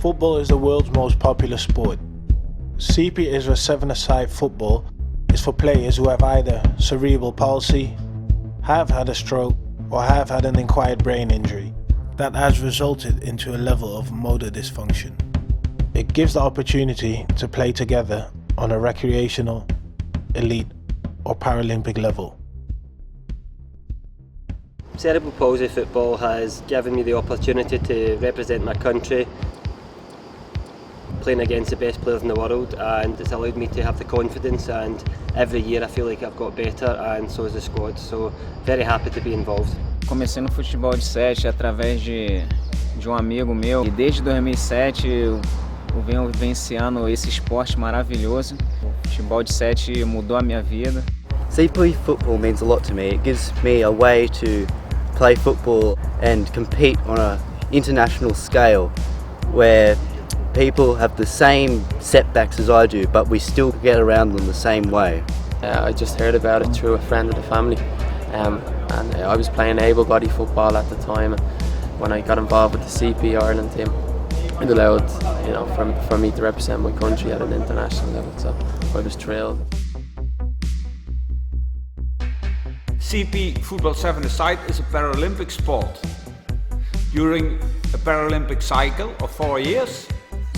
Football is the world's most popular sport. CP ISRA 7-a-side football is for players who have either cerebral palsy, have had a stroke, or have had an acquired brain injury that has resulted into a level of motor dysfunction. It gives the opportunity to play together on a recreational, elite, or Paralympic level. Cerebral palsy football has given me the opportunity to represent my country, playing against the best players in the world, and it's allowed me to have the confidence, and every year I feel like I've got better, and so has the squad, so very happy to be involved. Comecei no futebol de 7 através de um amigo meu, e desde 2007 eu venho vivenciando esse esporte maravilhoso. O futebol de 7 mudou a minha vida. CP football means a lot to me. It gives me a way to play football and compete on an international scale where people have the same setbacks as I do, but we still get around them the same way. I just heard about it through a friend of the family, and I was playing able-bodied football at the time. When I got involved with the CP Ireland team, it allowed, for me to represent my country at an international level, so I was thrilled. CP Football 7-a-side is a Paralympic sport. During a Paralympic cycle of 4 years,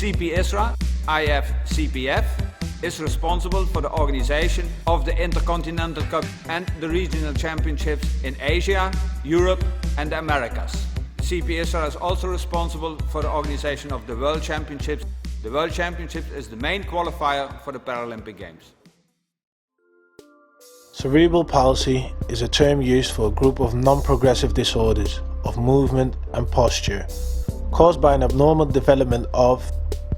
CP ISRA, IFCPF, is responsible for the organization of the Intercontinental Cup and the regional championships in Asia, Europe and the Americas. CP ISRA is also responsible for the organization of the World Championships. The World Championships is the main qualifier for the Paralympic Games. Cerebral palsy is a term used for a group of non-progressive disorders of movement and posture caused by an abnormal development of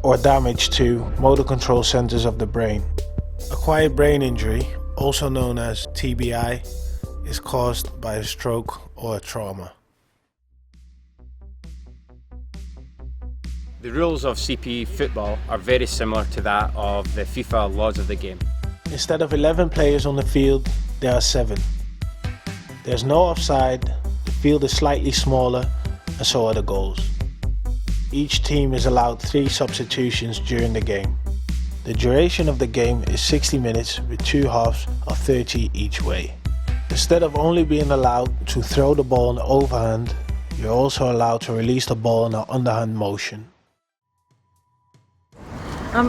or damage to motor control centers of the brain. Acquired brain injury, also known as TBI, is caused by a stroke or a trauma. The rules of CP football are very similar to that of the FIFA laws of the game. Instead of 11 players on the field, there are 7. There's no offside, the field is slightly smaller, and so are the goals. Each team is allowed 3 substitutions during the game. The duration of the game is 60 minutes with 2 halves of 30 each way. Instead of only being allowed to throw the ball in the overhand, you're also allowed to release the ball in an underhand motion.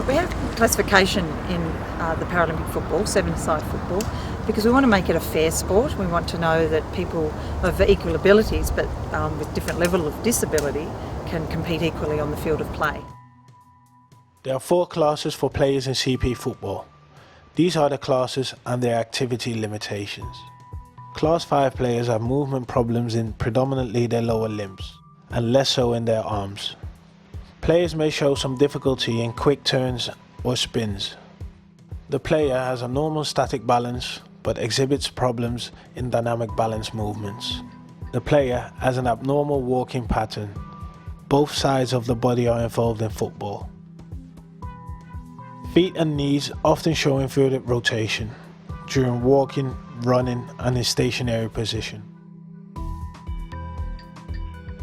We have classification in the Paralympic football, 7-a-side football, because we want to make it a fair sport. We want to know that people of equal abilities but with different level of disability can compete equally on the field of play. There are 4 classes for players in CP football. These are the classes and their activity limitations. Class 5 players have movement problems in predominantly their lower limbs and less so in their arms. Players may show some difficulty in quick turns or spins. The player has a normal static balance but exhibits problems in dynamic balance movements. The player has an abnormal walking pattern. Both sides of the body are involved in football. Feet and knees often show inverted rotation during walking, running and in stationary position.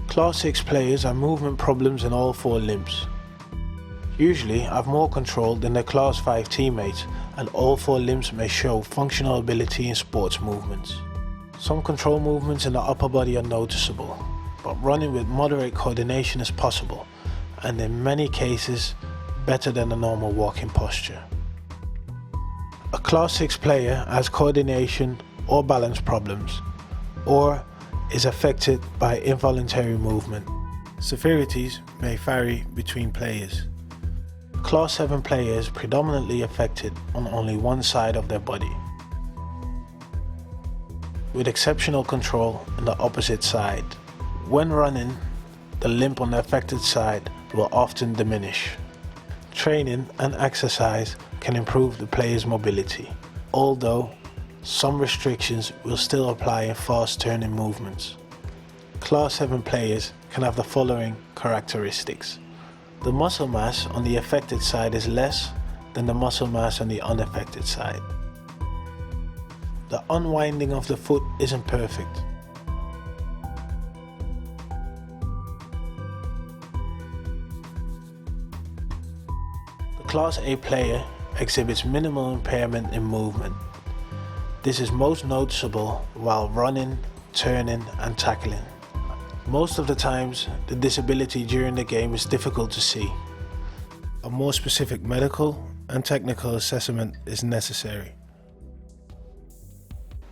Class 6 players have movement problems in all 4 limbs. Usually have more control than their Class 5 teammates, and all 4 limbs may show functional ability in sports movements. Some control movements in the upper body are noticeable, but running with moderate coordination is possible, and in many cases better than a normal walking posture. A Class 6 player has coordination or balance problems, or is affected by involuntary movement. Severities may vary between players. Class 7 players predominantly affected on only one side of their body, with exceptional control in the opposite side. When running, the limp on the affected side will often diminish. Training and exercise can improve the player's mobility, although some restrictions will still apply in fast turning movements. Class 7 players can have the following characteristics. The muscle mass on the affected side is less than the muscle mass on the unaffected side. The unwinding of the foot isn't perfect. Class A player exhibits minimal impairment in movement. This is most noticeable while running, turning and tackling. Most of the times, the disability during the game is difficult to see. A more specific medical and technical assessment is necessary.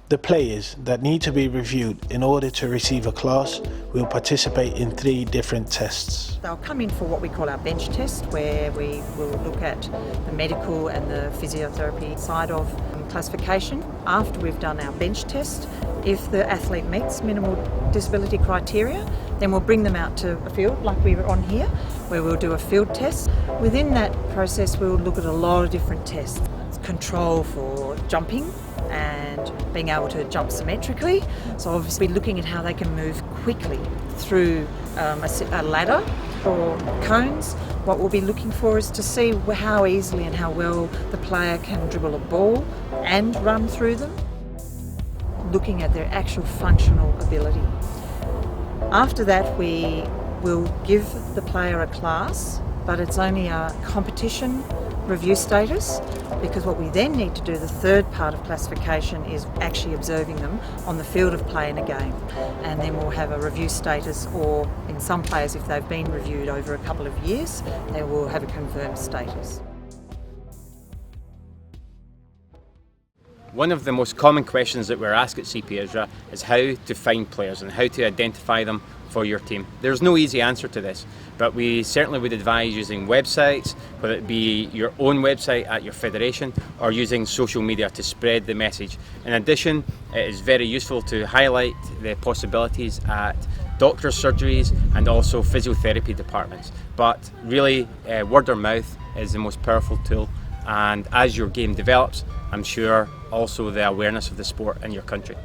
The players that need to be reviewed in order to receive a class will participate in 3 different tests. They'll come in for what we call our bench test, where we will look at the medical and the physiotherapy side of classification. After we've done our bench test, if the athlete meets minimal disability criteria, then we'll bring them out to a field like we were on here, where we'll do a field test. Within that process, we'll look at a lot of different tests. Control for jumping and being able to jump symmetrically. So obviously looking at how they can move quickly through a ladder or cones. What we'll be looking for is to see how easily and how well the player can dribble a ball and run through them. Looking at their actual functional ability. After that, we will give the player a class, but it's only a competition review status, because what we then need to do, the third part of classification, is actually observing them on the field of play in a game. And then we'll have a review status, or in some players, if they've been reviewed over a couple of years, they will have a confirmed status. One of the most common questions that we're asked at CP ISRA is how to find players and how to identify them for your team. There's no easy answer to this, but we certainly would advise using websites, whether it be your own website at your federation or using social media to spread the message. In addition, it is very useful to highlight the possibilities at doctors' surgeries and also physiotherapy departments. But really, word of mouth is the most powerful tool, and as your game develops, I'm sure also the awareness of the sport in your country.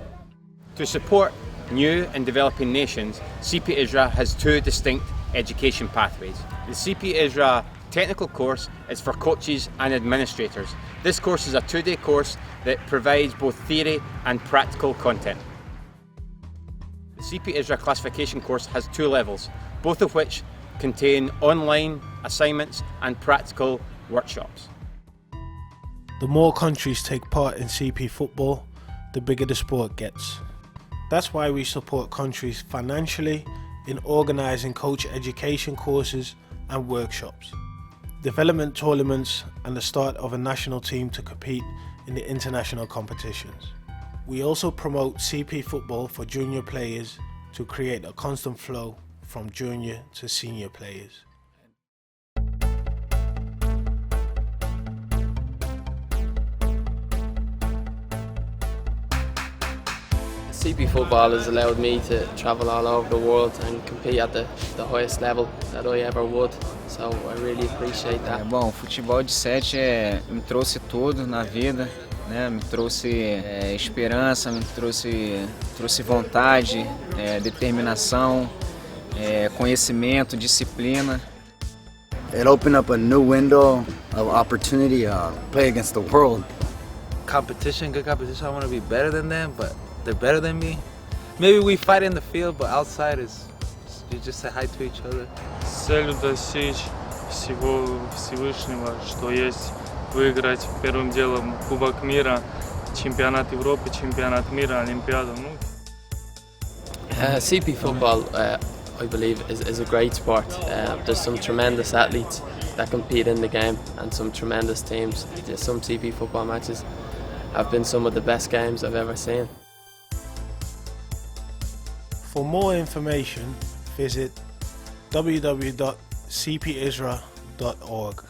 To support new and developing nations, CP ISRA has 2 distinct education pathways. The CP ISRA technical course is for coaches and administrators. This course is a 2-day course that provides both theory and practical content. The CP ISRA classification course has 2 levels, both of which contain online assignments and practical workshops. The more countries take part in CP football, the bigger the sport gets. That's why we support countries financially in organising coach education courses and workshops, development tournaments and the start of a national team to compete in the international competitions. We also promote CP football for junior players to create a constant flow from junior to senior players. CP football has allowed me to travel all over the world and compete at the highest level that I ever would, so I really appreciate that. Bom, o futebol de 7 me trouxe tudo na vida, né? Me trouxe esperança, me trouxe vontade, determinação, conhecimento, disciplina. It opened up a new window of opportunity to play against the world. Competition, good competition. I want to be better than them, but they're better than me. Maybe we fight in the field, but outside is you just say hi to each other. Целью достичь всего Всевышнего, что есть выиграть первым делом Кубок мира, чемпионат Европы, чемпионат мира, Олимпиаду. CP football, I believe, is a great sport. There's some tremendous athletes that compete in the game and some tremendous teams. Some CP football matches have been some of the best games I've ever seen. For more information, visit www.cpisra.org.